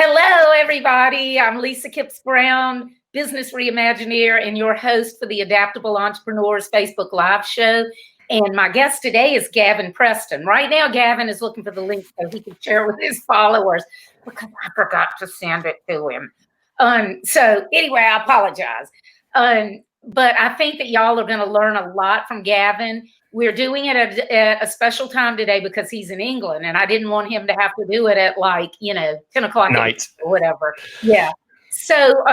Hello, everybody. I'm Lisa Kipps-Brown, Business Reimagineer, and your host for the Adaptable Entrepreneurs Facebook Live show. And my guest today is Gavin Preston. Right now, Gavin is looking for the link so he can share with his followers because I forgot to send it to him. So anyway, I apologize. But I think that y'all are going to learn a lot from Gavin. We're doing it at a special time today because he's in England, and I didn't want him to have to do it at 10 o'clock night or whatever. Yeah. So,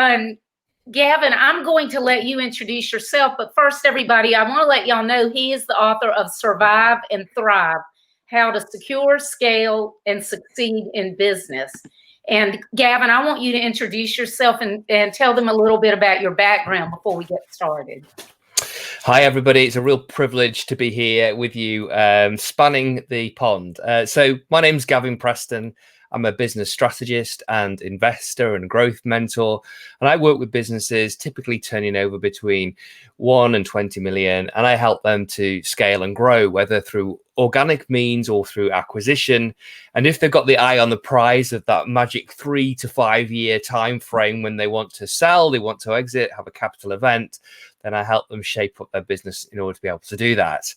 Gavin, I'm going to let you introduce yourself. But first, everybody, I want to let y'all know he is the author of Survive and Thrive, How to Secure, Scale, and Succeed in Business. And Gavin, I want you to introduce yourself and tell them a little bit about your background before we get started. Hi, everybody. It's a real privilege to be here with you, spanning the pond. So my name's Gavin Preston. I'm a business strategist and investor and growth mentor. And I work with businesses typically turning over between 1 and 20 million. And I help them to scale and grow, whether through organic means or through acquisition. And if they've got the eye on the prize of that magic 3 to 5 year time frame when they want to sell, they want to exit, have a capital event, then I help them shape up their business in order to be able to do that.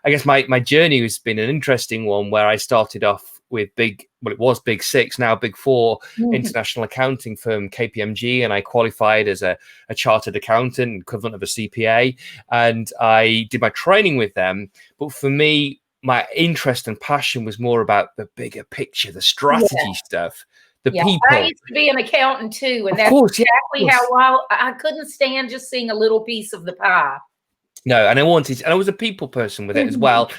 I guess my journey has been an interesting one where I started off with it was Big Six, now Big Four international accounting firm KPMG, and I qualified as a chartered accountant, equivalent of a CPA, and I did my training with them. But for me, my interest and passion was more about the bigger picture, the strategy stuff. People. I used to be an accountant too, and that's exactly how I couldn't stand just seeing a little piece of the pie. No, and I was a people person with it as well.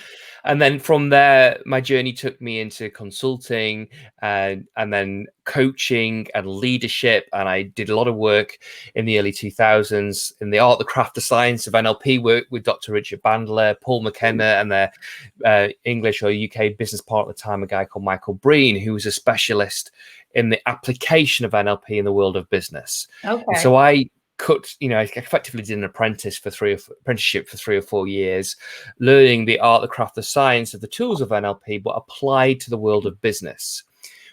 And then from there, my journey took me into consulting and then coaching and leadership. And I did a lot of work in the early 2000s in the art, the craft, the science of NLP work with Dr. Richard Bandler, Paul McKenna, and their English or UK business partner at the time, a guy called Michael Breen, who was a specialist in the application of NLP in the world of business. Okay. And so I effectively did an apprenticeship for 3 or 4 years, learning the art, the craft, the science of the tools of NLP, but applied to the world of business,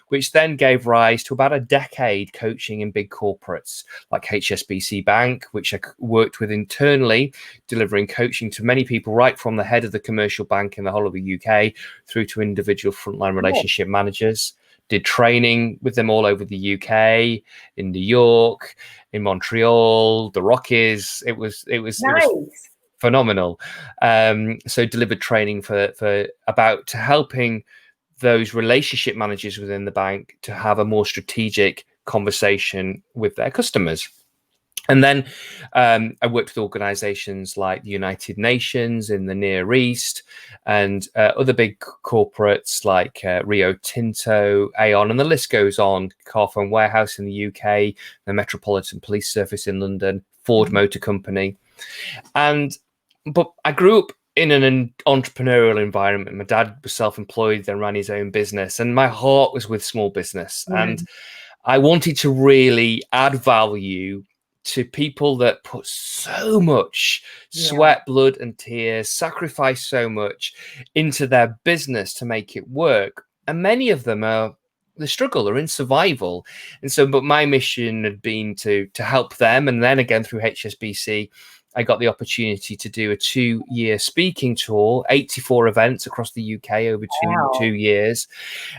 which then gave rise to about a decade coaching in big corporates like HSBC Bank, which I worked with internally, delivering coaching to many people, right from the head of the commercial bank in the whole of the UK through to individual frontline relationship managers. Did training with them all over the UK, in New York, in Montreal, the Rockies. It was nice. Phenomenal. So delivered training for about helping those relationship managers within the bank to have a more strategic conversation with their customers. And then I worked with organizations like the United Nations in the Near East and other big corporates like Rio Tinto, Aon, and the list goes on, Carphone Warehouse in the UK, the Metropolitan Police Service in London, Ford Motor Company. But I grew up in an entrepreneurial environment. My dad was self-employed, then ran his own business, and my heart was with small business. And I wanted to really add value to people that put so much sweat, blood, and tears, sacrifice so much into their business to make it work. And many of them they struggle, they're in survival. And so, but my mission had been to help them. And then again, through HSBC, I got the opportunity to do a 2-year speaking tour, 84 events across the UK over two years.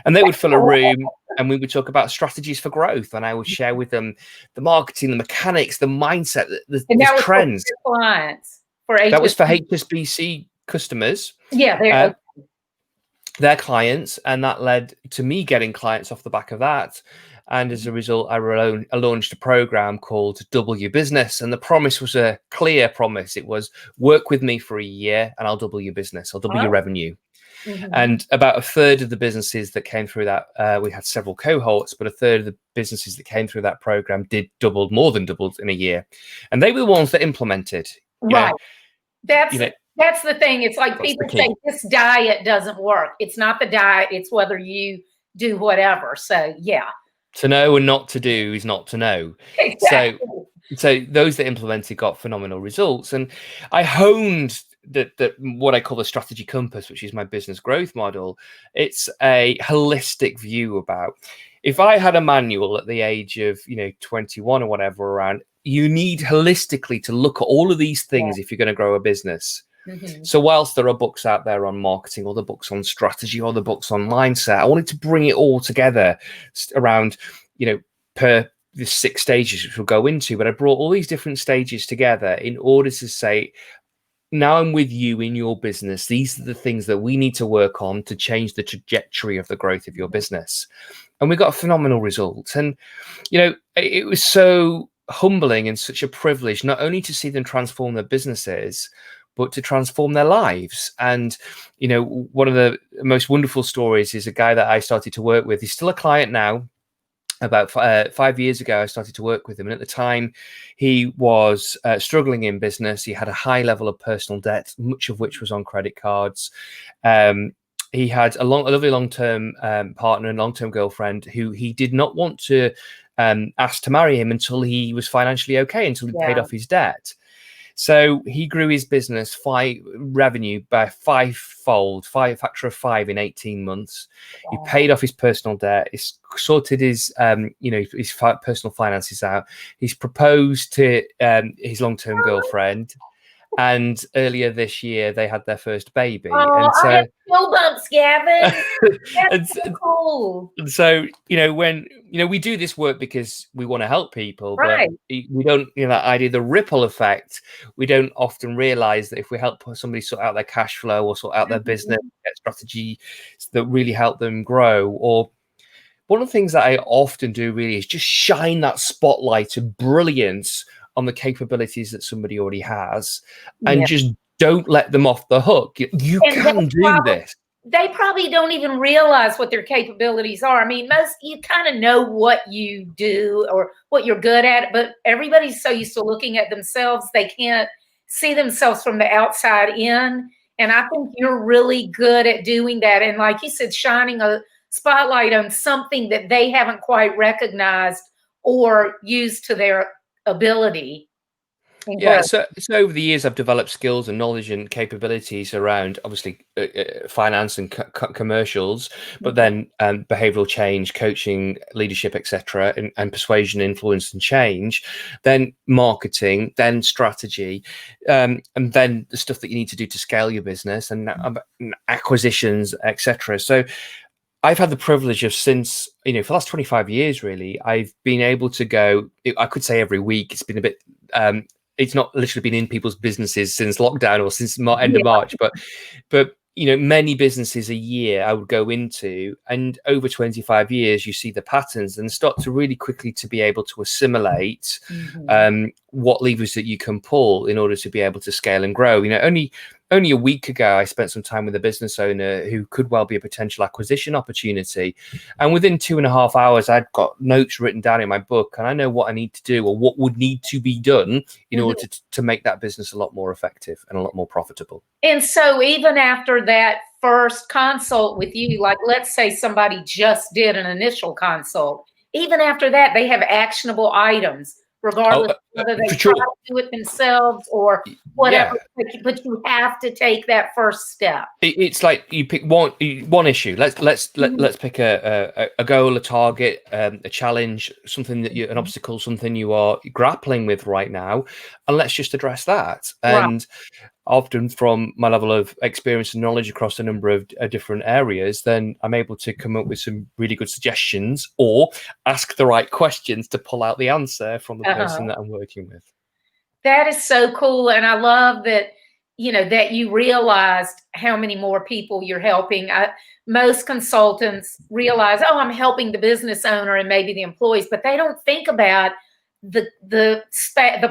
And they would fill a room and we would talk about strategies for growth. And I would share with them the marketing, the mechanics, the mindset, the trends. For clients, that was for HSBC customers. Yeah, their clients. And that led to me getting clients off the back of that. And as a result, I launched a program called Double Your Business. And the promise was a clear promise. It was work with me for a year and I'll double your business. I'll double your revenue. And about a third of the businesses that came through that, we had several cohorts, but a third of the businesses that came through that program did more than doubled in a year. And they were the ones that implemented. Right. That's the thing. It's like people say this diet doesn't work. It's not the diet. It's whether you do whatever. So, yeah. To know and not to do is not to know. Exactly. So those that implemented got phenomenal results. And I honed that what I call the strategy compass, which is my business growth model. It's a holistic view about if I had a manual at the age of 21 or whatever around, you need holistically to look at all of these things if you're going to grow a business. So whilst there are books out there on marketing, or the books on strategy, or the books on mindset, I wanted to bring it all together around, per the 6 stages which we'll go into. But I brought all these different stages together in order to say, now I'm with you in your business. These are the things that we need to work on to change the trajectory of the growth of your business. And we got a phenomenal result. And, it was so humbling and such a privilege, not only to see them transform their businesses, but to transform their lives. And, one of the most wonderful stories is a guy that I started to work with. He's still a client now. About 5 years ago, I started to work with him. And at the time, he was struggling in business. He had a high level of personal debt, much of which was on credit cards. He had a lovely long-term partner and long-term girlfriend who he did not want to ask to marry him until he was financially okay, until he paid off his debt. So he grew his business revenue by factor of 5 in 18 months. Wow. He paid off his personal debt. He's sorted his, his personal finances out. He's proposed to his long-term girlfriend. And earlier this year, they had their first baby. And so, I have chill bumps, Gavin. That's so cool. And so, when we do this work because we want to help people, right, but we don't, that idea, the ripple effect. We don't often realize that if we help somebody sort out their cash flow or sort out their business, get strategy that really help them grow. Or one of the things that I often do really is just shine that spotlight of brilliance on the capabilities that somebody already has, and just don't let them off the hook. You can do this. They probably don't even realize what their capabilities are. I mean, you kind of know what you do or what you're good at, but everybody's so used to looking at themselves, they can't see themselves from the outside in. And I think you're really good at doing that. And like you said, shining a spotlight on something that they haven't quite recognized or used to their ability. Yeah, so over the years, I've developed skills and knowledge and capabilities around, obviously, finance and commercials, but then behavioral change, coaching, leadership, etc., and persuasion, influence, and change, then marketing, then strategy, and then the stuff that you need to do to scale your business, and acquisitions, etc. So I've had the privilege of, since, for the last 25 years, really, I've been able to go, I could say every week. It's been a bit, it's not literally been in people's businesses since lockdown or since end of March, but many businesses a year I would go into, and over 25 years, you see the patterns and start to really quickly to be able to assimilate what levers that you can pull in order to be able to scale and grow. Only a week ago, I spent some time with a business owner who could well be a potential acquisition opportunity. And within 2.5 hours, I'd got notes written down in my book, and I know what I need to do or what would need to be done in order to make that business a lot more effective and a lot more profitable. And so even after that first consult with you, like let's say somebody just did an initial consult, even after that, they have actionable items, regardless of whether they try to do it themselves or whatever. But you have to take that first step. It's like you pick one issue. Let's pick a goal, a target, a challenge, something that an obstacle, something you are grappling with right now, and let's just address that. And often, from my level of experience and knowledge across a number of different areas, then I'm able to come up with some really good suggestions or ask the right questions to pull out the answer from the person that I'm working with. That is so cool. And I love that, that you realized how many more people you're helping. Most consultants realize, I'm helping the business owner and maybe the employees, but they don't think about the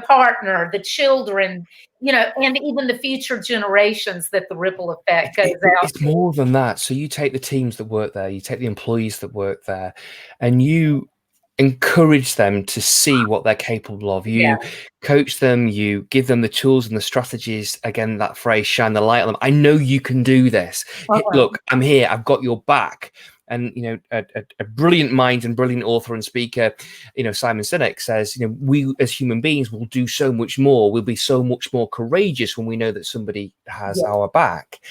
partner, the children, and even the future generations, that the ripple effect goes out. It's more than that. So you take the teams that work there, you take the employees that work there, and you encourage them to see what they're capable of. You coach them, you give them the tools and the strategies. Again, that phrase, shine the light on them. I know you can do this. Look, I'm here. I've got your back. And, a brilliant mind and brilliant author and speaker, Simon Sinek says, we as human beings will do so much more. We'll be so much more courageous when we know that somebody has our back.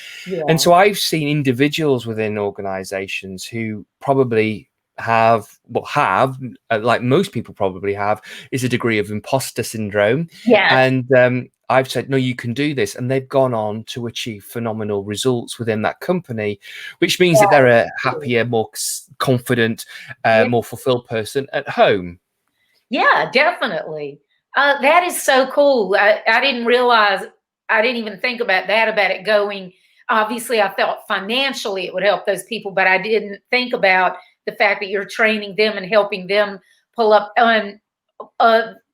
And so I've seen individuals within organizations who probably like most people probably have, is a degree of imposter syndrome. Yes. And I've said, no, you can do this. And they've gone on to achieve phenomenal results within that company, which means that they're a happier, more confident, more fulfilled person at home. Yeah, definitely. That is so cool. I didn't realize, I didn't even think about that, about it going. Obviously, I thought financially it would help those people, but I didn't think about the fact that you're training them and helping them pull up.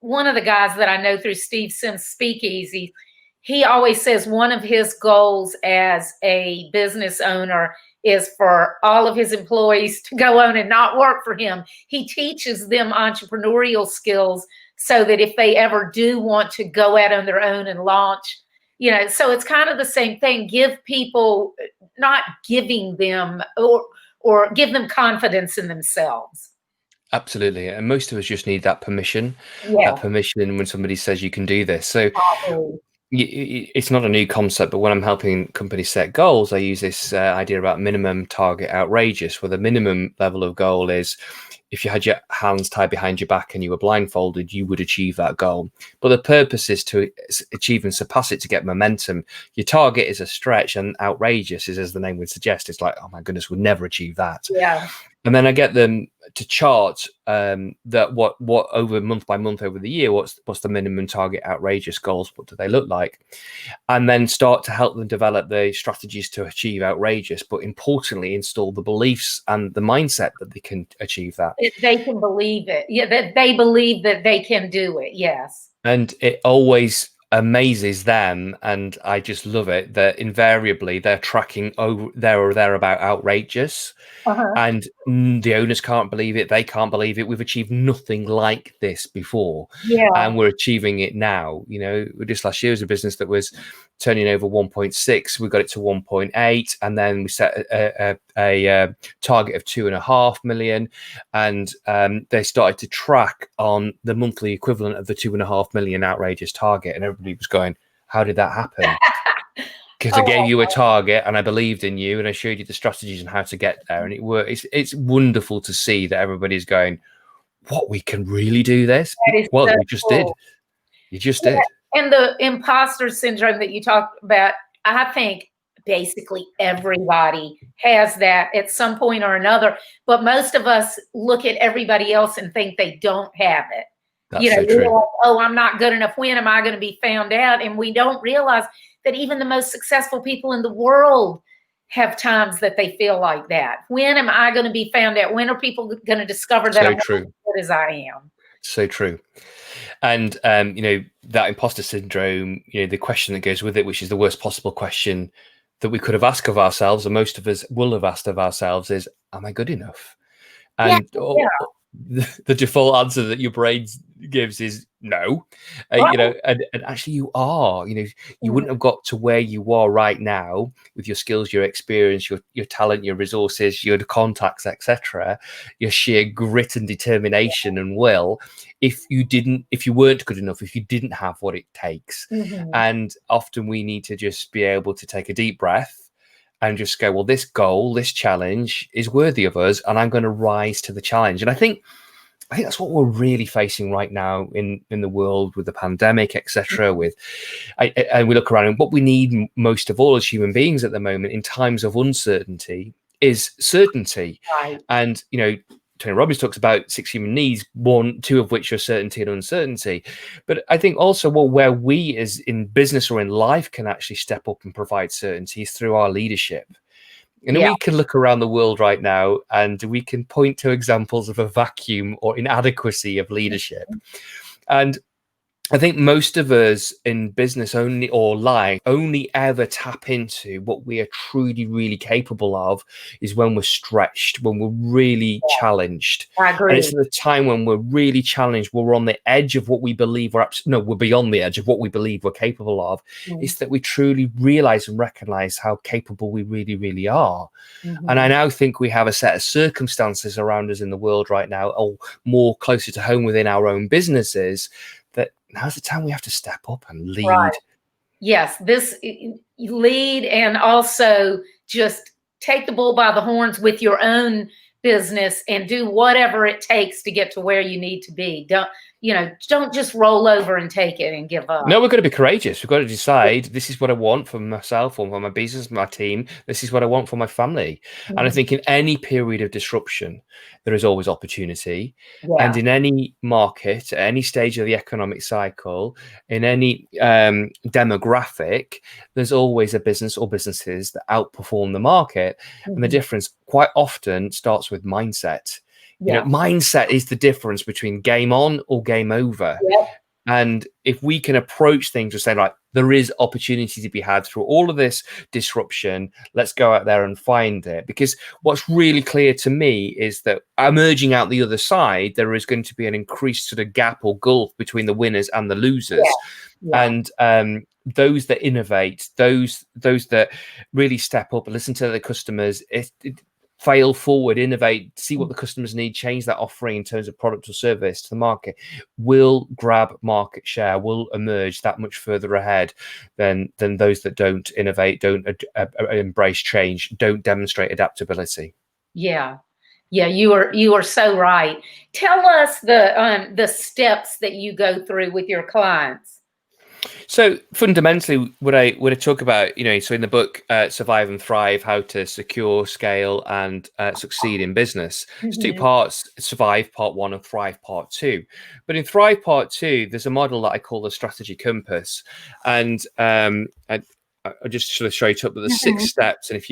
One of the guys that I know through Steve Sims Speakeasy, he always says one of his goals as a business owner is for all of his employees to go on and not work for him. He teaches them entrepreneurial skills so that if they ever do want to go out on their own and launch, so it's kind of the same thing. Give people, not giving them or give them confidence in themselves. Absolutely. And most of us just need that permission, Yeah. when somebody says you can do this. So it's not a new concept, but when I'm helping companies set goals, I use this idea about minimum, target, outrageous, where the minimum level of goal is, if you had your hands tied behind your back and you were blindfolded, you would achieve that goal. But the purpose is to achieve and surpass it, to get momentum. Your target is a stretch, and outrageous is, as the name would suggest, it's like, oh my goodness, we'd never achieve that. Yeah. And then I get them to chart that what over month by month over the year, what's the minimum, target, outrageous goals, what do they look like, and then start to help them develop the strategies to achieve outrageous, but importantly install the beliefs and the mindset that they can achieve that. They can believe it. Yeah, that they believe that they can do it. Yes. And it always amazes them, and I just love it, that invariably they're tracking over there or there about outrageous. And the owners can't believe it. They can't believe it. We've achieved nothing like this before. And we're achieving it now. Just last year was a business that was turning over 1.6. We got it to 1.8. And then we set a target of 2.5 million. And they started to track on the monthly equivalent of the 2.5 million outrageous target. And everybody was going, how did that happen? Because I gave you a target and I believed in you and I showed you the strategies and how to get there. And it worked. It's wonderful to see that everybody's going, what, we can really do this? Well, so you just did. You just did. And the imposter syndrome that you talked about, I think basically everybody has that at some point or another. But most of us look at everybody else and think they don't have it. That's so true. Like, oh, I'm not good enough. When am I going to be found out? And we don't realize that even the most successful people in the world have times that they feel like that. When am I going to be found out? When are people going to discover that I'm not as good as I am? So true. And, that imposter syndrome, the question that goes with it, which is the worst possible question that we could have asked of ourselves, and most of us will have asked of ourselves, is, am I good enough? And the default answer that your brain gives is no. And actually you are. You wouldn't have got to where you are right now with your skills, your experience, your talent, your resources, your contacts, etc., your sheer grit and determination and will, if you weren't good enough, if you didn't have what it takes. And often we need to just be able to take a deep breath and just go, well, this goal, this challenge is worthy of us, and I'm going to rise to the challenge. And I think that's what we're really facing right now in the world with the pandemic, etc. And we look around, and what we need most of all as human beings at the moment in times of uncertainty is certainty. Right. And Tony Robbins talks about 6 human needs, 2 of which are certainty and uncertainty. But I think also where we as in business or in life can actually step up and provide certainty is through our leadership. We can look around the world right now and we can point to examples of a vacuum or inadequacy of leadership. And I think most of us in business or life only ever tap into what we are truly, really capable of is when we're stretched, when we're really challenged. I agree. And it's at the time when we're really challenged, we're on the edge of what we believe we're beyond the edge of what we believe we're capable of. It's that we truly realize and recognize how capable we really, really are. And I now think we have a set of circumstances around us in the world right now, or more closer to home within our own businesses, that now's the time we have to step up and lead. Right. Yes, this lead, and also just take the bull by the horns with your own business and do whatever it takes to get to where you need to be. Don't just roll over and take it and give up. No, we've got to be courageous. We've got to decide, this is what I want for myself or for my business, my team. This is what I want for my family. Mm-hmm. And I think in any period of disruption, there is always opportunity. Yeah. And in any market, at any stage of the economic cycle, in any demographic, there's always a business or businesses that outperform the market. Mm-hmm. And the difference quite often starts with mindset. Yeah. Mindset is the difference between game on or game over. Yep. And if we can approach things and say, right, there is opportunity to be had through all of this disruption, let's go out there and find it. Because what's really clear to me is that emerging out the other side, there is going to be an increased sort of gap or gulf between the winners and the losers. Yeah. And those that innovate, those that really step up and listen to the customers, fail forward, innovate, see what the customers need, change that offering in terms of product or service to the market, will grab market share, will emerge that much further ahead than those that don't innovate, don't embrace change, don't demonstrate adaptability. Yeah. You are so right. Tell us the steps that you go through with your clients. So fundamentally, what I talk about, so in the book, Survive and Thrive, how to secure, scale, and succeed in business. There's two parts: Survive Part 1 and Thrive Part 2. But in Thrive Part 2, there's a model that I call the strategy compass, and I just sort of show it up with the 6 steps. And if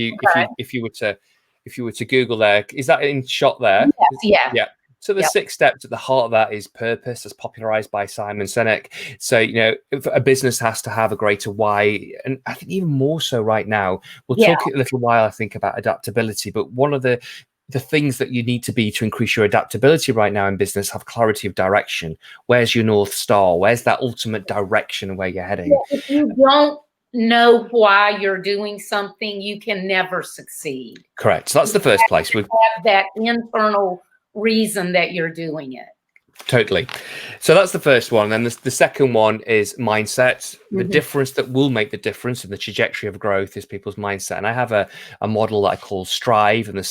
you were to Google there, is that in shot there? Yes, yeah. So the 6 steps at the heart of that is purpose, as popularized by Simon Sinek. So, if a business has to have a greater why, and I think even more so right now, we'll talk a little while, I think, about adaptability, but one of the things that you need to be to increase your adaptability right now in business, have clarity of direction. Where's your North Star? Where's that ultimate direction where you're heading? Yeah, if you don't know why you're doing something, you can never succeed. Correct. So that's the first place. We have that internal reason that you're doing it. Totally. So that's the first one. And then the second one is mindset. The difference that will make the difference in the trajectory of growth is people's mindset. And I have a model that I call Strive, and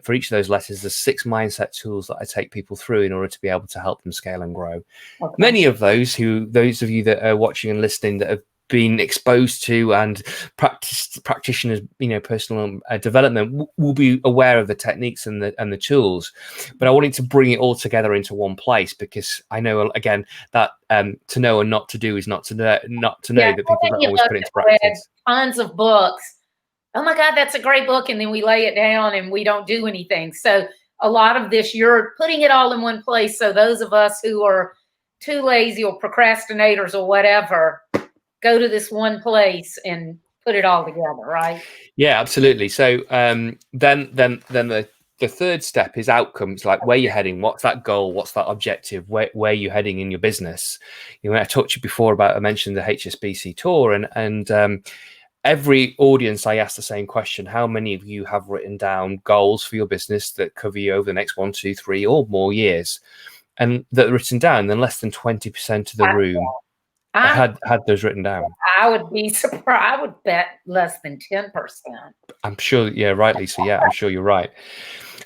for each of those letters, there's 6 mindset tools that I take people through in order to be able to help them scale and grow. Okay. Many of those of you that are watching and listening that have been exposed to and practitioners, personal development, will be aware of the techniques and the tools. But I wanted to bring it all together into one place, because I know, again, that to know and not to do is not to know that people don't always put it into practice. Tons of books. Oh my God, that's a great book, and then we lay it down and we don't do anything. So a lot of this, you're putting it all in one place. So those of us who are too lazy or procrastinators or whatever, go to this one place and put it all together, right? Yeah, absolutely. So then the third step is outcomes, like where you're heading, what's that goal, what's that objective, where you're heading in your business. I talked to you before I mentioned the HSBC tour, and every audience, I ask the same question: how many of you have written down goals for your business that cover you over the next 1, 2, 3 or more years? And that are written down, then less than 20% of the room had those written down. I would be surprised. I would bet less than 10%. I'm sure. Yeah, right, Lisa. Yeah, I'm sure you're right.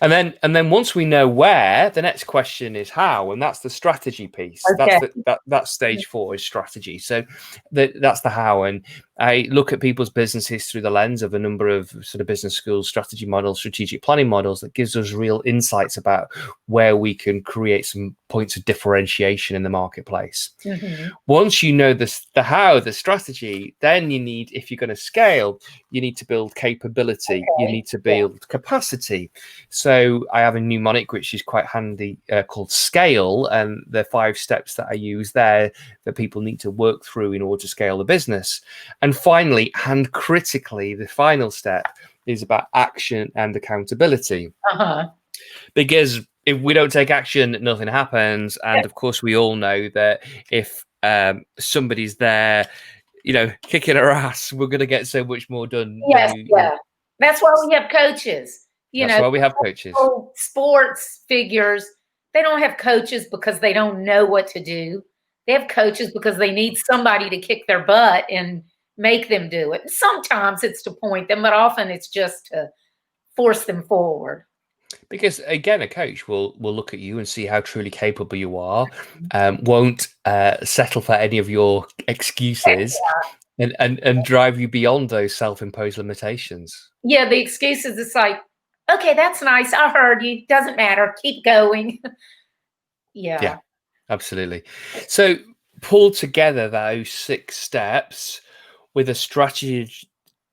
And then once we know where, the next question is how, and that's the strategy piece. Okay. That's stage 4 is strategy. So that's the how. And I look at people's businesses through the lens of a number of sort of business schools, strategy models, strategic planning models that gives us real insights about where we can create some points of differentiation in the marketplace. Once you know the how, the strategy, then you need, if you're going to scale, you need to build capability. Okay. You need to build capacity. So I have a mnemonic which is quite handy called Scale, and the 5 steps that I use there that people need to work through in order to scale the business. And finally, and critically, the final step is about action and accountability. Because if we don't take action, nothing happens. And of course, we all know that if somebody's there, kicking our ass, we're going to get so much more done. Yes, That's why we have coaches. That's why we have coaches. Sports figures, they don't have coaches because they don't know what to do. They have coaches because they need somebody to kick their butt and make them do it. Sometimes it's to point them, but often it's just to force them forward. Because again, a coach will look at you and see how truly capable you are, won't settle for any of your excuses, and drive you beyond those self-imposed limitations. Yeah, the excuses, it's like, okay, that's nice. I heard you. Doesn't matter. Keep going. Yeah, Yeah. absolutely. So pull together those 6 steps with a strategy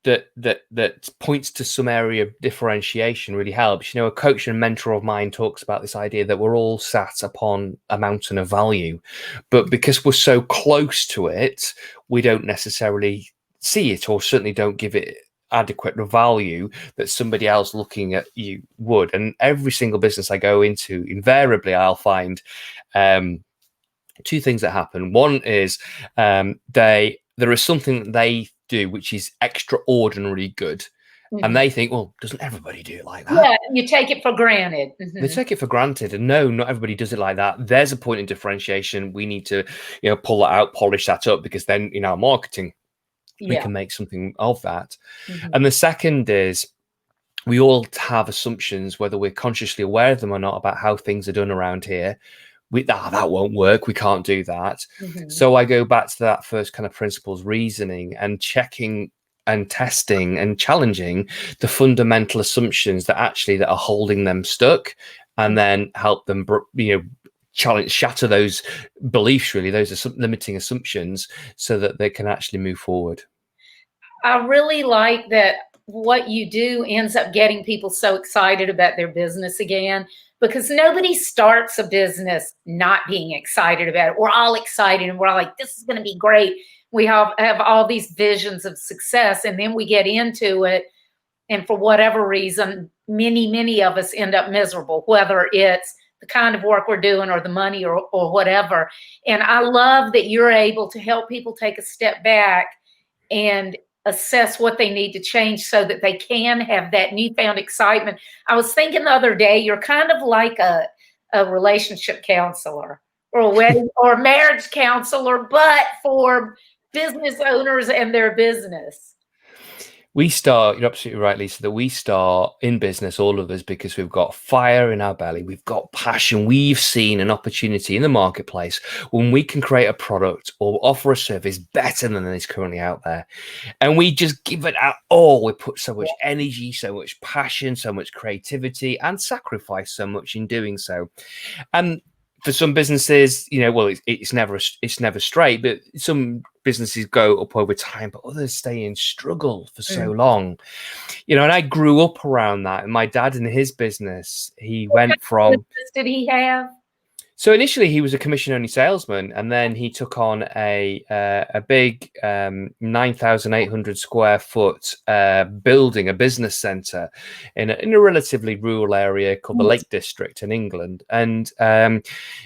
that points to some area of differentiation really helps. You know, a coach and mentor of mine talks about this idea that we're all sat upon a mountain of value, but because we're so close to it, we don't necessarily see it, or certainly don't give it adequate value that somebody else looking at you would. And every single business I go into, invariably I'll find 2 things that happen. One is there is something that they do which is extraordinarily good, and they think, well, doesn't everybody do it like that? Yeah, you take it for granted. They take it for granted, and no, not everybody does it like that. There's a point in differentiation. We need to, pull that out, polish that up, because then in our marketing, we can make something of that. And the second is, we all have assumptions, whether we're consciously aware of them or not, about how things are done around here. That won't work. We can't do that. So I go back to that first kind of principles reasoning and checking and testing and challenging the fundamental assumptions that are holding them stuck, and then help them, shatter those beliefs, really, those limiting assumptions, so that they can actually move forward. I really like that what you do ends up getting people so excited about their business again, because nobody starts a business not being excited about it. We're all excited and we're all like, this is going to be great. We have all these visions of success, and then we get into it, and for whatever reason, many of us end up miserable, whether it's the kind of work we're doing or the money or whatever. And I love that you're able to help people take a step back and assess what they need to change so that they can have that newfound excitement. I was thinking the other day, you're kind of like a relationship counselor or a wedding or marriage counselor, but for business owners and their business. You're absolutely right, Lisa, that we start in business, all of us, because we've got fire in our belly. We've got passion. We've seen an opportunity in the marketplace when we can create a product or offer a service better than is currently out there. And we just give it our all. We put so much energy, so much passion, so much creativity, and sacrifice so much in doing so. And for some businesses, it's never straight, but some businesses go up over time, but others stay in struggle for so long. And I grew up around that. And my dad, in his business, he went from... business did he have? So initially he was a commission-only salesman, and then he took on a big 9,800 square foot building, a business centre in a relatively rural area called the Lake District in England. And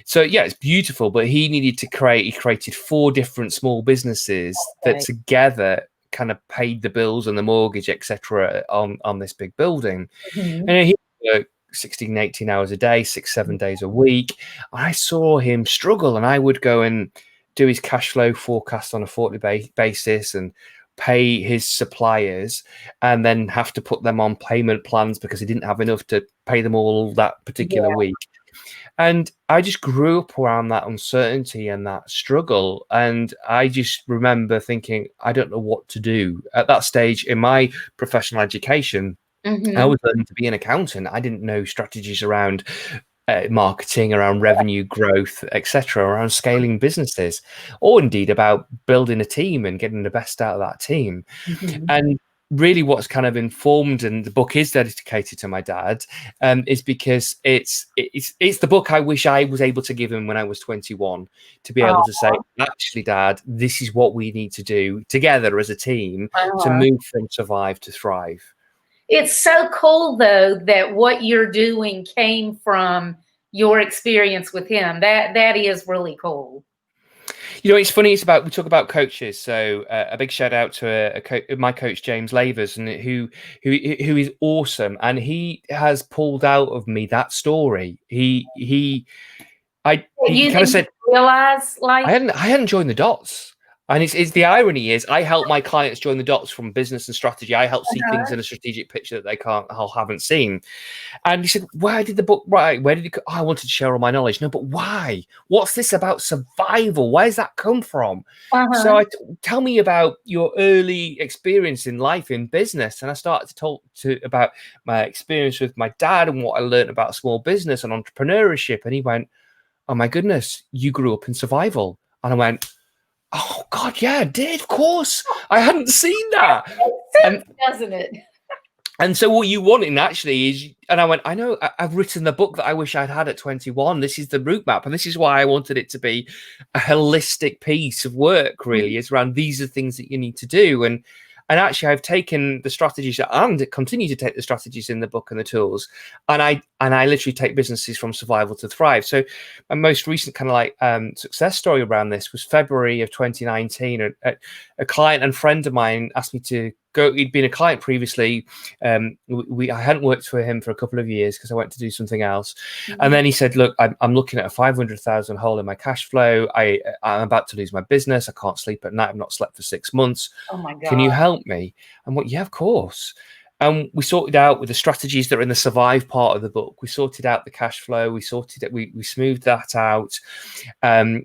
so it's beautiful, but he created 4 different small businesses that together kind of paid the bills and the mortgage, etc., on this big building. And he worked 16, 18 hours a day, 6-7 days a week. I saw him struggle, and I would go and do his cash flow forecast on a quarterly basis and pay his suppliers, and then have to put them on payment plans because he didn't have enough to pay them all that particular week. And I just grew up around that uncertainty and that struggle. And I just remember thinking, I don't know what to do. At that stage in my professional education, I was learning to be an accountant. I didn't know strategies around marketing, around revenue growth, etc., around scaling businesses, or indeed about building a team and getting the best out of that team. And really what's kind of informed, and the book is dedicated to my dad, is because it's the book I wish I was able to give him when I was 21, to be able to say, actually, Dad, this is what we need to do together as a team to move from survive to thrive. It's so cool, though, that what you're doing came from your experience with him. That is really cool. It's funny. We talk about coaches. So a big shout out to my coach, James Lavers, and who is awesome. And he has pulled out of me that story. He kind of said, realize, like, I hadn't joined the dots. And it's the irony is I help my clients join the dots from business and strategy. I help see things in a strategic picture that they haven't seen. And he said, where did the book write? Where did it? I wanted to share all my knowledge. No, but why? What's this about survival? Where does that come from? So tell me about your early experience in life in business. And I started to talk about my experience with my dad and what I learned about small business and entrepreneurship. And he went, oh my goodness, you grew up in survival. And I went, oh God, yeah, I did, of course. I hadn't seen that. And, doesn't it? And so what you wanting actually is, and I went, I know I've written the book that I wish I'd had at 21. This is the route map. And this is why I wanted it to be a holistic piece of work, really, is around these are things that you need to do. And actually I've taken the strategies and continue to take the strategies in the book and the tools. And I literally take businesses from survival to thrive. So my most recent kind of like success story around this was February of 2019. A client and friend of mine asked me to go. He'd been a client previously. I hadn't worked for him for a couple of years because I went to do something else. And then he said, look, I'm looking at a 500,000 hole in my cash flow. I'm about to lose my business. I can't sleep at night. I've not slept for 6 months. Oh my God. Can you help me? And what? Yeah, of course. And we sorted out with the strategies that are in the survive part of the book. We sorted out the cash flow. We sorted it. We smoothed that out.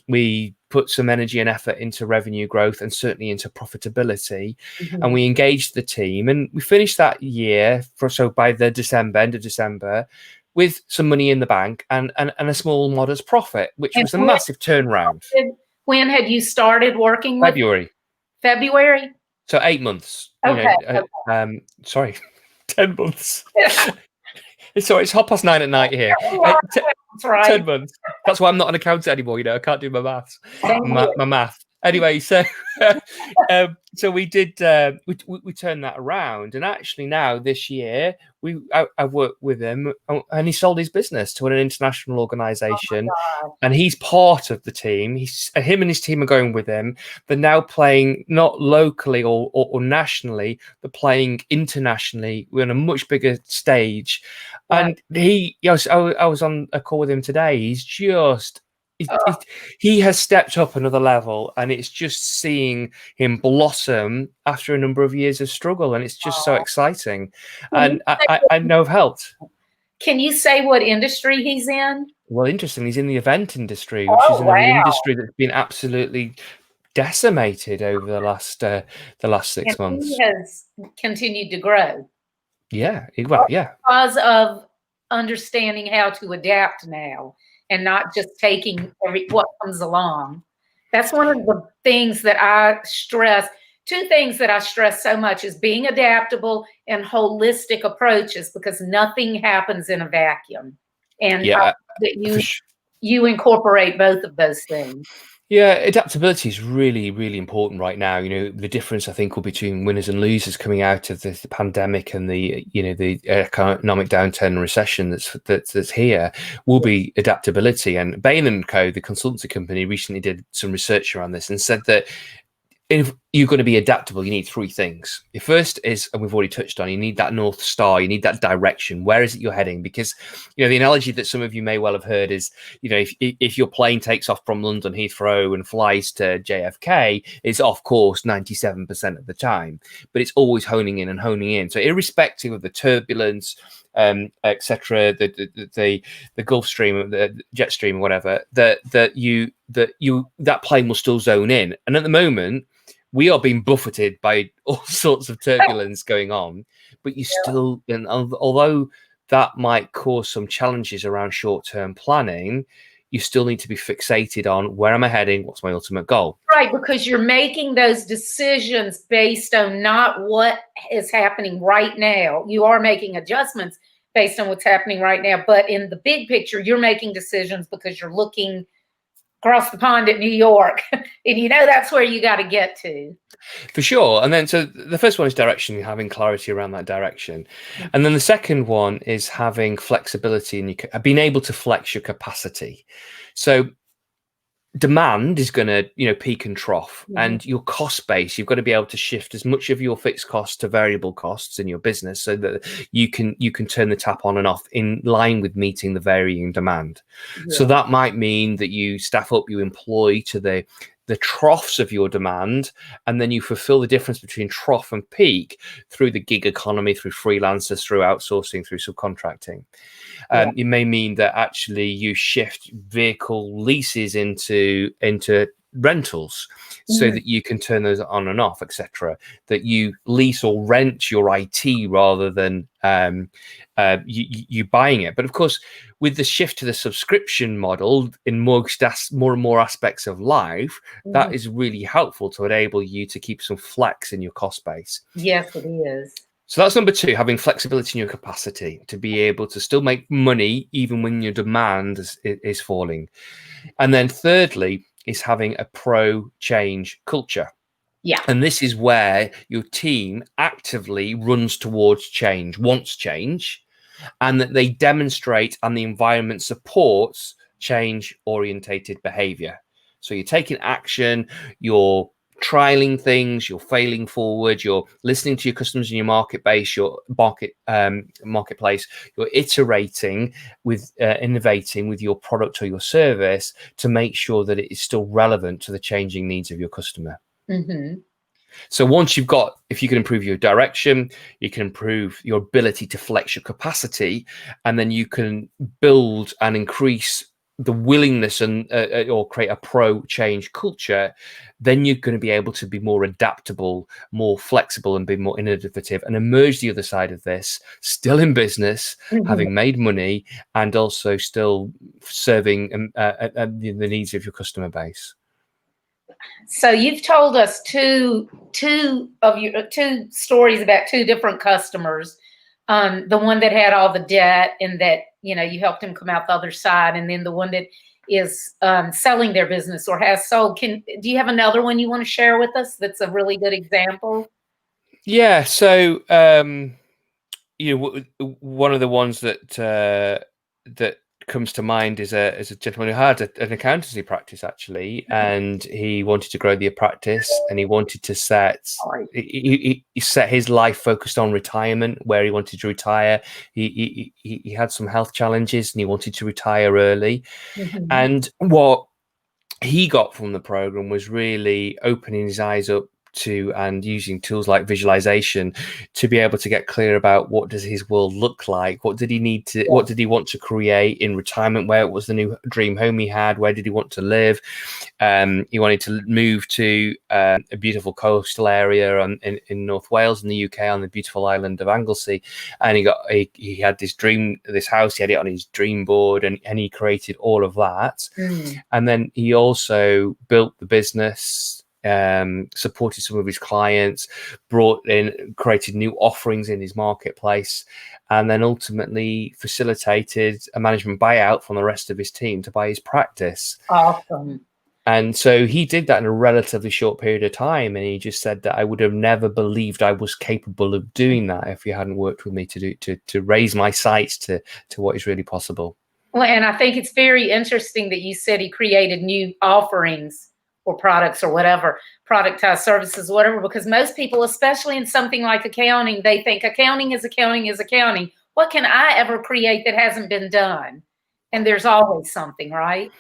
We put some energy and effort into revenue growth and certainly into profitability. And we engaged the team, and we finished that year by the end of December, with some money in the bank and a small modest profit, which was a massive turnaround. When had you started working with? February. So 8 months. Okay. Sorry, 10 months. It's 9:30 at night here. That's right. 10 months. That's why I'm not an accountant anymore. I can't do my maths. My math. Anyway, so we did. We turned that around, and actually now this year I've worked with him, and he sold his business to an international organization, and he's part of the team. Him and his team are going with him. They're now playing not locally or nationally, they're playing internationally. We're on a much bigger stage, and I was on a call with him today. He's just. He has stepped up another level, and it's just seeing him blossom after a number of years of struggle, and it's just so exciting. And I know I've helped. Can you say what industry he's in? Well, interesting. He's in the event industry, which is an industry that's been absolutely decimated over the last 6 months. He has continued to grow. Yeah, because of understanding how to adapt now. And not just taking what comes along. That's one of the things that I stress. Two things that I stress so much is being adaptable and holistic approaches, because nothing happens in a vacuum. And that you incorporate both of those things. Yeah, adaptability is really, really important right now. The difference I think will be between winners and losers coming out of the pandemic and the economic downturn and recession that's here will be adaptability. And Bain & Co, the consultancy company, recently did some research around this and said that if you're going to be adaptable, you need three things. The first is, and we've already touched on, you need that North Star, you need that direction. Where is it you're heading? Because, the analogy that some of you may well have heard is, if your plane takes off from London Heathrow and flies to JFK, it's off course 97% of the time, but it's always honing in. So irrespective of the turbulence, etc., the Gulf Stream, the jet stream, whatever, that plane will still zone in. And at the moment, we are being buffeted by all sorts of turbulence going on, but you still, and although that might cause some challenges around short-term planning, you still need to be fixated on where am I heading? What's my ultimate goal? Right, because you're making those decisions based on not what is happening right now. You are making adjustments based on what's happening right now, but in the big picture, you're making decisions because you're looking across the pond at New York, and that's where you got to get to. For sure. And then, so the first one is direction, having clarity around that direction. And then the second one is having flexibility and being able to flex your capacity. So demand is going to, peak and trough, and your cost base, you've got to be able to shift as much of your fixed costs to variable costs in your business so that you can turn the tap on and off in line with meeting the varying demand. So that might mean that you staff up, you employ to the the troughs of your demand, and then you fulfill the difference between trough and peak through the gig economy, through freelancers, through outsourcing, through subcontracting. It may mean that actually you shift vehicle leases into rentals, so that you can turn those on and off, etc. That you lease or rent your IT rather than you buying it. But of course, with the shift to the subscription model in more and more aspects of life, that is really helpful to enable you to keep some flex in your cost base. Yes, it is. So that's number 2, having flexibility in your capacity to be able to still make money even when your demand is falling. And then thirdly is having a pro-change culture. Yeah. And this is where your team actively runs towards change, wants change, and that they demonstrate and the environment supports change-orientated behavior. So you're taking action, you're trialing things, you're failing forward, you're listening to your customers in your market base, your marketplace, you're iterating with innovating with your product or your service to make sure that it is still relevant to the changing needs of your customer. So once if you can improve your direction, you can improve your ability to flex your capacity, and then you can build and increase the willingness and or create a pro-change culture, then you're going to be able to be more adaptable, more flexible, and be more innovative, and emerge the other side of this still in business, having made money, and also still serving the needs of your customer base. So you've told us two stories about 2 different customers. The one that had all the debt and that, you helped him come out the other side, and then the one that is selling their business or has sold. Do you have another one you want to share with us that's a really good example? Yeah. So, one of the ones that comes to mind is a gentleman who had an accountancy practice, actually, and he wanted to grow the practice, and he wanted to he set his life focused on retirement, where he wanted to retire. He had some health challenges and he wanted to retire early. And what he got from the program was really opening his eyes up to and using tools like visualization to be able to get clear about what does his world look like, what did he want to create in retirement, where was the new dream home he had, where did he want to live. He wanted to move to a beautiful coastal area in North Wales in the UK, on the beautiful island of Anglesey, and he had this house, he had it on his dream board, and he created all of that. And then he also built the business, supported some of his clients, created new offerings in his marketplace, and then ultimately facilitated a management buyout from the rest of his team to buy his practice. Awesome. And so he did that in a relatively short period of time, and he just said that I would have never believed I was capable of doing that if you hadn't worked with me to raise my sights to what is really possible. Well, and I think it's very interesting that you said he created new offerings or products or whatever, productized services, whatever, because most people, especially in something like accounting, they think accounting is accounting is accounting. What can I ever create that hasn't been done? And there's always something, right?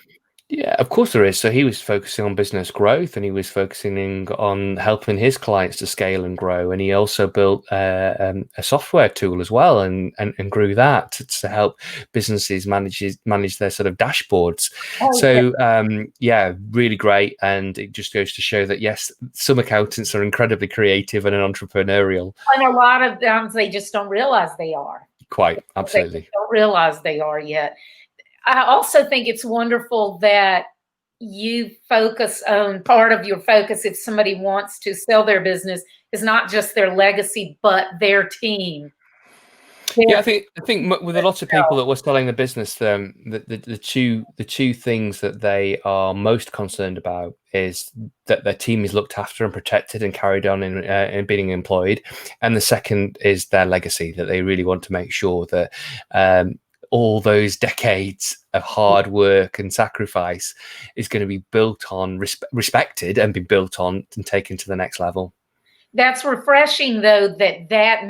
Yeah, of course there is. So he was focusing on business growth, and he was focusing on helping his clients to scale and grow. And he also built a software tool as well, and grew that to help businesses manage their sort of dashboards. Yeah, really great. And it just goes to show that, yes, some accountants are incredibly creative and entrepreneurial. And a lot of times they just don't realize they are. Quite, absolutely. They don't realize they are yet. I also think it's wonderful that you focus on part of your focus, if somebody wants to sell their business, is not just their legacy, but their team. Yeah, I think with a lot of people that were selling the business, the two things that they are most concerned about is that their team is looked after and protected and carried on in being employed, and the second is their legacy, that they really want to make sure that all those decades of hard work and sacrifice is going to be built on, respected, and be built on and taken to the next level. That's refreshing, though, that their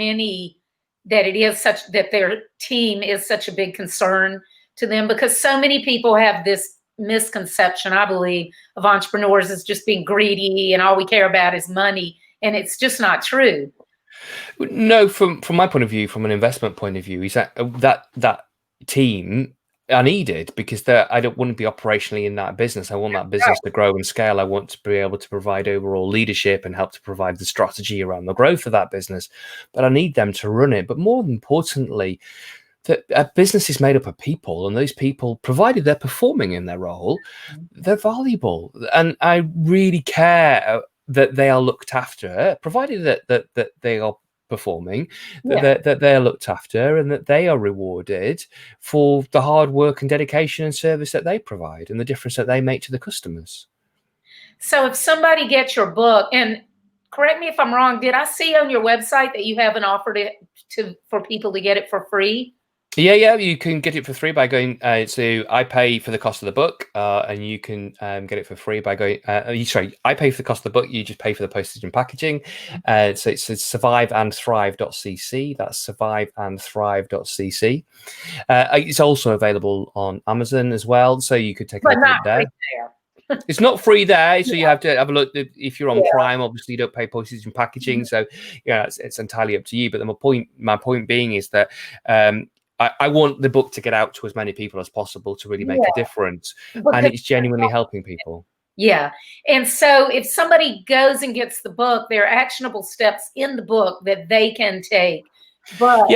team is such a big concern to them, because so many people have this misconception, I believe, of entrepreneurs is just being greedy and all we care about is money. And it's just not true. No, from my point of view, from an investment point of view, is that team are needed because I wouldn't be operationally in that business. I want that business to grow and scale. I want to be able to provide overall leadership and help to provide the strategy around the growth of that business. But I need them to run it. But more importantly, that a business is made up of people, and those people, provided they're performing in their role, they're valuable. And I really care that they are looked after, provided that they are performing, that they are looked after, and that they are rewarded for the hard work and dedication and service that they provide and the difference that they make to the customers. So if somebody gets your book, and correct me if I'm wrong, did I see on your website that you have an offer for people to get it for free? Yeah, you can get it for free by going to I pay for the cost of the book, and you can get it for free by going. I pay for the cost of the book. You just pay for the postage and packaging. So it's surviveandthrive.cc. That's surviveandthrive.cc. It's also available on Amazon as well, so you could take a look at it there. It's not free there, so you have to have a look. If you're on Prime, obviously you don't pay postage and packaging, so it's entirely up to you. But my point being is that I want the book to get out to as many people as possible to really make a difference, and it's genuinely helping people. Yeah. And so if somebody goes and gets the book, there are actionable steps in the book that they can take. But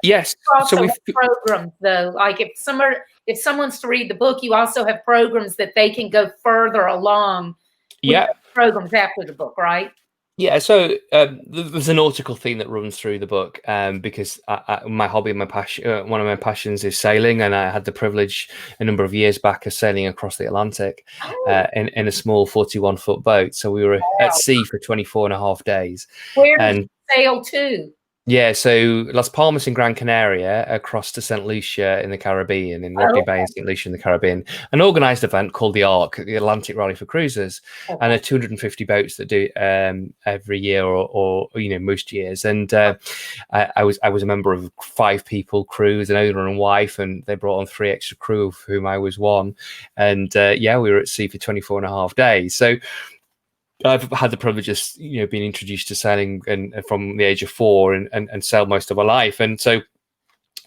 yes. Also have programs though. Like if someone's to read the book, you also have programs that they can go further along. Programs after the book, right? Yeah, so there's a nautical theme that runs through the book because my hobby and my passion, one of my passions is sailing, and I had the privilege a number of years back of sailing across the Atlantic in a small 41-foot boat. So we were at sea for 24 and a half days. Where did you sail to? Yeah, so Las Palmas in Gran Canaria, across to St. Lucia in the Caribbean, in Rodney Bay and St. Lucia in the Caribbean, an organised event called the ARC, the Atlantic Rally for Cruisers, and there are 250 boats that do every year or most years. And I was a member of 5 people crew as an owner and wife, and they brought on 3 extra crew, of whom I was one. And we were at sea for 24 and a half days. So I've had the privilege of being introduced to sailing and from the age of 4 and sailed most of my life. And so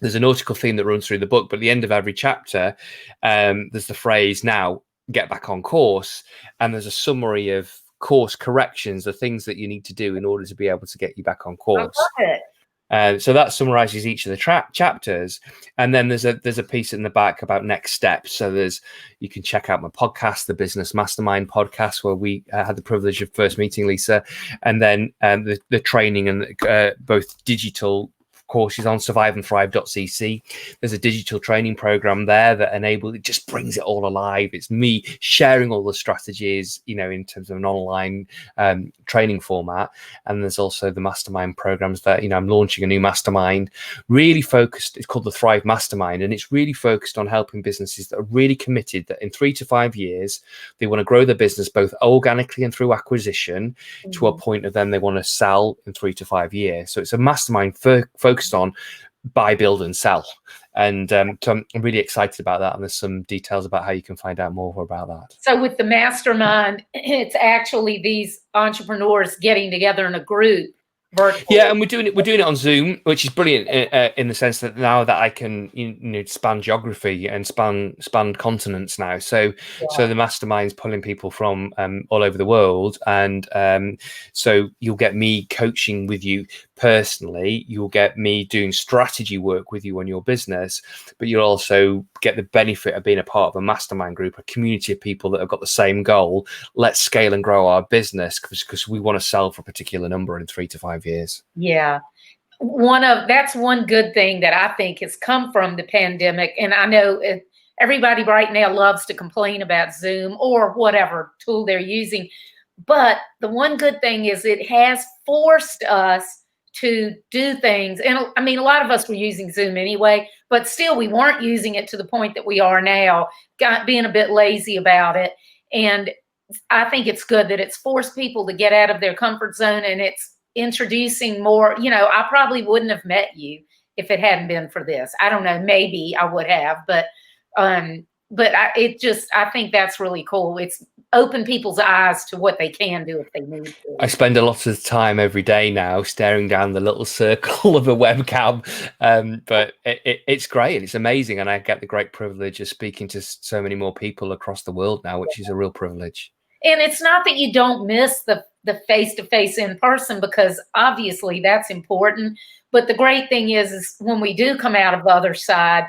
there's a nautical theme that runs through the book, but at the end of every chapter, there's the phrase, now get back on course. And there's a summary of course corrections, the things that you need to do in order to be able to get you back on course. I love it. So that summarizes each of the chapters, and then there's a piece in the back about next steps. So you can check out my podcast, the Business Mastermind podcast, where we had the privilege of first meeting Lisa, and then the training and both digital courses on surviveandthrive.cc. There's a digital training program there that it just brings it all alive. It's me sharing all the strategies, in terms of an online training format. And there's also the mastermind programs that, I'm launching a new mastermind, really focused. It's called the Thrive Mastermind, and it's really focused on helping businesses that are really committed that in 3 to 5 years, they want to grow their business both organically and through acquisition to a point of then they want to sell in 3 to 5 years. So it's a mastermind focused on buy, build, and sell. And so I'm really excited about that. And there's some details about how you can find out more about that. So with the mastermind, it's actually these entrepreneurs getting together in a group. Virtually. Yeah, and we're doing it on Zoom, which is brilliant in the sense that now that I can span geography and span continents now. So the mastermind's pulling people from all over the world, and so you'll get me coaching with you personally. You'll get me doing strategy work with you on your business, but you'll also get the benefit of being a part of a mastermind group, a community of people that have got the same goal. Let's scale and grow our business because we want to sell for a particular number in 3 to 5 years. Yeah. That's one good thing that I think has come from the pandemic. And I know everybody right now loves to complain about Zoom or whatever tool they're using. But the one good thing is it has forced us to do things. And I mean, a lot of us were using Zoom anyway, but still we weren't using it to the point that we are now, being a bit lazy about it. And I think it's good that it's forced people to get out of their comfort zone, and it's introducing more. I probably wouldn't have met you if it hadn't been for this. I don't know, maybe I would have, but I think that's really cool. It's open people's eyes to what they can do if they need to. I spend a lot of time every day now staring down the little circle of a webcam, but it's great. It's amazing. And I get the great privilege of speaking to so many more people across the world now, which is a real privilege. And it's not that you don't miss the face-to-face in person, because obviously that's important. But the great thing is when we do come out of the other side,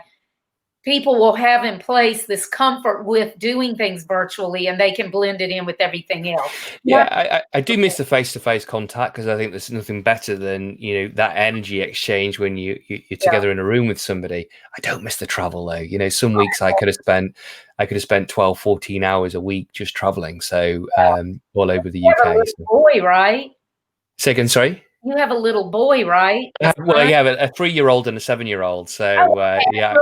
people will have in place this comfort with doing things virtually, and they can blend it in with everything else. Yeah, I do miss the face-to-face contact, because I think there's nothing better than, that energy exchange when you're together in a room with somebody. I don't miss the travel though. Some weeks I could have spent 12, 14 hours a week just traveling. So all over the UK. You have a little boy, right? Say again, sorry? You have a little boy, right? Well, yeah, a 3-year-old and a 7-year-old. So yeah.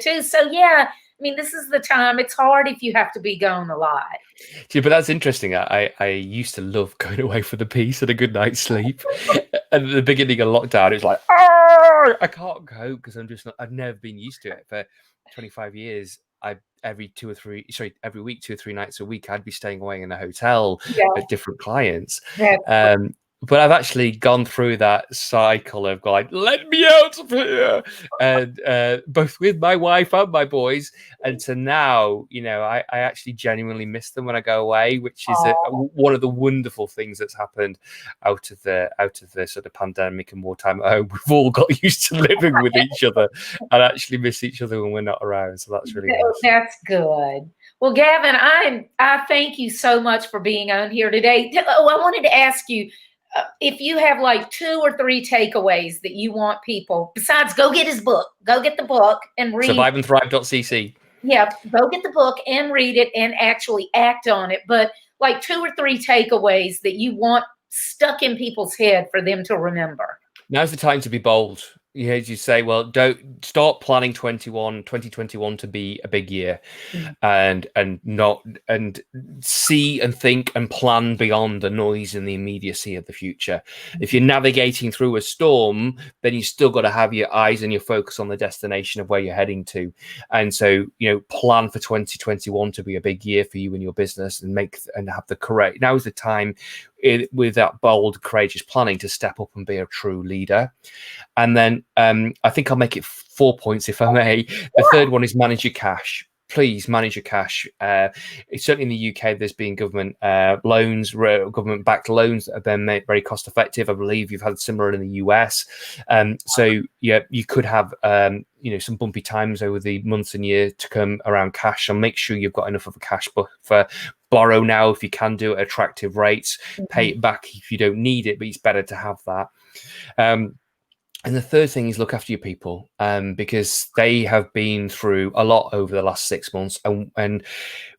Too. So yeah, I mean, this is the time. It's hard if you have to be gone a lot. Yeah, but that's interesting. I used to love going away for the peace and a good night's sleep. And at the beginning of lockdown, it was like, I can't go, because I've never been used to it. For 25 years, every week, 2 or 3 nights a week, I'd be staying away in a hotel at different clients. Yeah. But I've actually gone through that cycle of like, let me out of here, and both with my wife and my boys. And so now, I actually genuinely miss them when I go away, which is one of the wonderful things that's happened out of the sort of pandemic and wartime at home. We've all got used to living with each other and actually miss each other when we're not around. So that's really nice. That's good. Well, Gavin, I thank you so much for being on here today. I wanted to ask you, if you have like 2 or 3 takeaways that you want people, besides go get his book, go get the book and read. Surviveandthrive.cc. Yeah, go get the book and read it and actually act on it. But like 2 or 3 takeaways that you want stuck in people's head for them to remember. Now's the time to be bold. As you say, well, don't start planning 2021 to be a big year, and see and think and plan beyond the noise and the immediacy of the future. If you're navigating through a storm, then you still got to have your eyes and your focus on the destination of where you're heading to. And so, plan for 2021 to be a big year for you and your business, and have the courage. Now is the time, with that bold, courageous planning, to step up and be a true leader. And then I think I'll make it 4 points, if I may. The third one is manage your cash. Please manage your cash. Certainly in the UK, there's been government loans, government-backed loans that have been made very cost-effective. I believe you've had similar in the US. So yeah, you could have some bumpy times over the months and years to come around cash. So make sure you've got enough of a cash buffer. Borrow now if you can do it at attractive rates. Pay it back if you don't need it, but it's better to have that. And the third thing is look after your people, because they have been through a lot over the last 6 months. And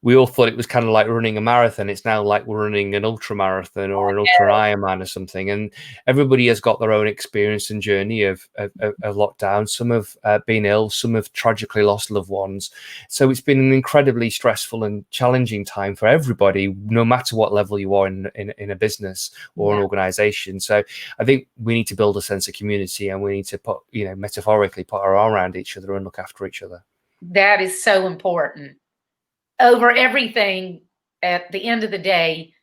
we all thought it was kind of like running a marathon. It's now like we're running an ultra marathon or an ultra Ironman or something. And everybody has got their own experience and journey of lockdown. Some have been ill. Some have tragically lost loved ones. So it's been an incredibly stressful and challenging time for everybody, no matter what level you are in a business or an organization. So I think we need to build a sense of community, and we need to put, metaphorically put our arm around each other and look after each other. That is so important. Over everything, at the end of the day,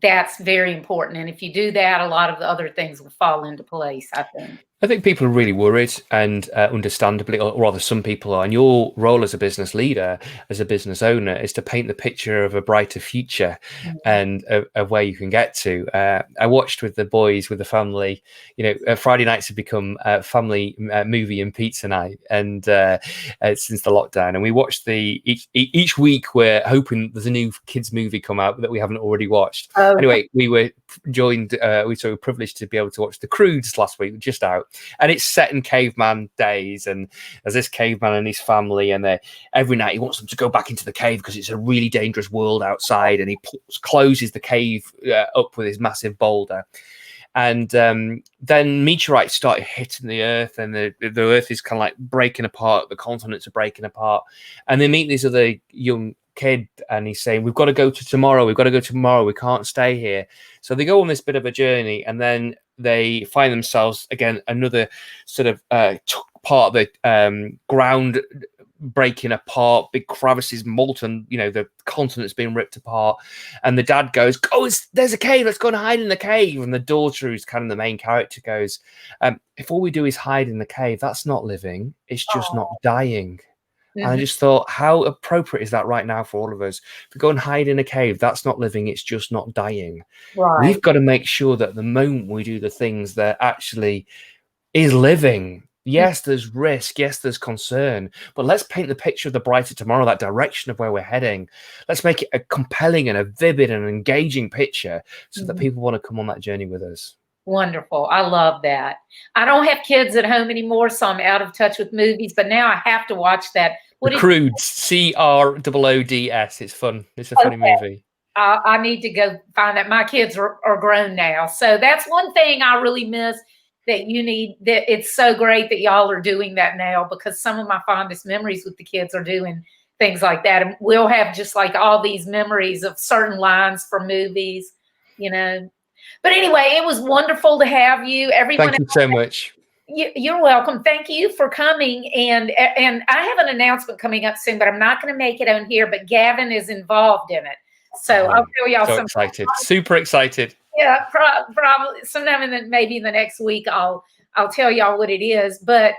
that's very important. And if you do that, a lot of the other things will fall into place, I think. I think people are really worried, and understandably, or rather some people are. And your role as a business leader, as a business owner, is to paint the picture of a brighter future and of where you can get to. I watched with the boys, with the family, Friday nights have become family movie and pizza night, and since the lockdown. And we watched each week we're hoping there's a new kids movie come out that we haven't already watched. Anyway, we were privileged to be able to watch The Croods last week, just out. And it's set in caveman days, and there's this caveman and his family, and every night he wants them to go back into the cave because it's a really dangerous world outside, and he closes the cave up with his massive boulder. And then meteorites started hitting the earth, and the earth is kind of like breaking apart, the continents are breaking apart, and they meet this other young kid, and he's saying, we've got to go to tomorrow, we can't stay here. So they go on this bit of a journey, and then they find themselves again another sort of part of the ground breaking apart, big crevices, molten, the continent's being ripped apart. And the dad goes, "Oh, there's a cave, let's go and hide in the cave." And the daughter, who's kind of the main character, goes, "If all we do is hide in the cave, that's not living, it's just not dying." And I just thought, how appropriate is that right now for all of us? If we go and hide in a cave, that's not living, it's just not dying. Right. We've got to make sure that the moment we do the things that actually is living, yes, there's risk, yes, there's concern, but let's paint the picture of the brighter tomorrow, that direction of where we're heading. Let's make it a compelling and a vivid and engaging picture so that people want to come on that journey with us. Wonderful. I love that. I don't have kids at home anymore, so I'm out of touch with movies, but now I have to watch that. The Croods, Croods. It's fun. It's a funny movie. I need to go find that. My kids are grown now. So that's one thing I really miss that you need. That it's so great that y'all are doing that now, because some of my fondest memories with the kids are doing things like that. And we'll have just like all these memories of certain lines from movies, But anyway, it was wonderful to have you. Everyone, thank you so much. You're welcome. Thank you for coming. And I have an announcement coming up soon, but I'm not going to make it on here. But Gavin is involved in it, so I'll tell y'all. So excited, super excited. Yeah, probably sometime maybe in the next week, I'll tell y'all what it is. But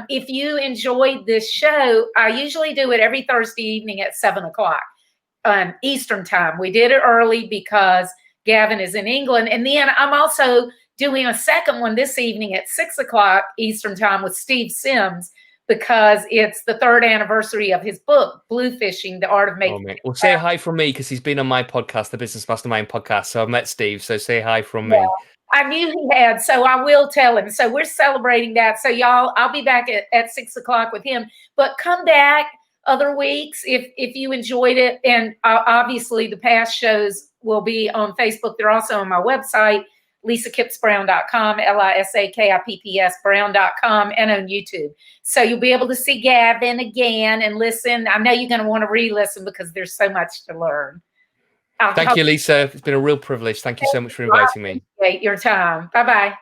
if you enjoyed this show, I usually do it every Thursday evening at 7:00 Eastern time. We did it early because Gavin is in England. And then I'm also doing a second one this evening at 6:00 Eastern time with Steve Sims, because it's the 3rd anniversary of his book, Bluefishing, The Art of Making. Well, say hi from me, because he's been on my podcast, the Business Mastermind podcast. So I've met Steve. So say hi from me. I knew he had, so I will tell him. So we're celebrating that. So y'all, I'll be back at 6:00 with him. But come back other weeks if you enjoyed it. And obviously the past shows will be on Facebook. They're also on my website, LisaKipps-Brown.com, LISAKIPPS Brown.com, and on YouTube. So you'll be able to see Gavin again and listen. I know you're going to want to re-listen because there's so much to learn. Thank you, Lisa. It's been a real privilege. Thank you so much for inviting me. Appreciate your time. Bye-bye.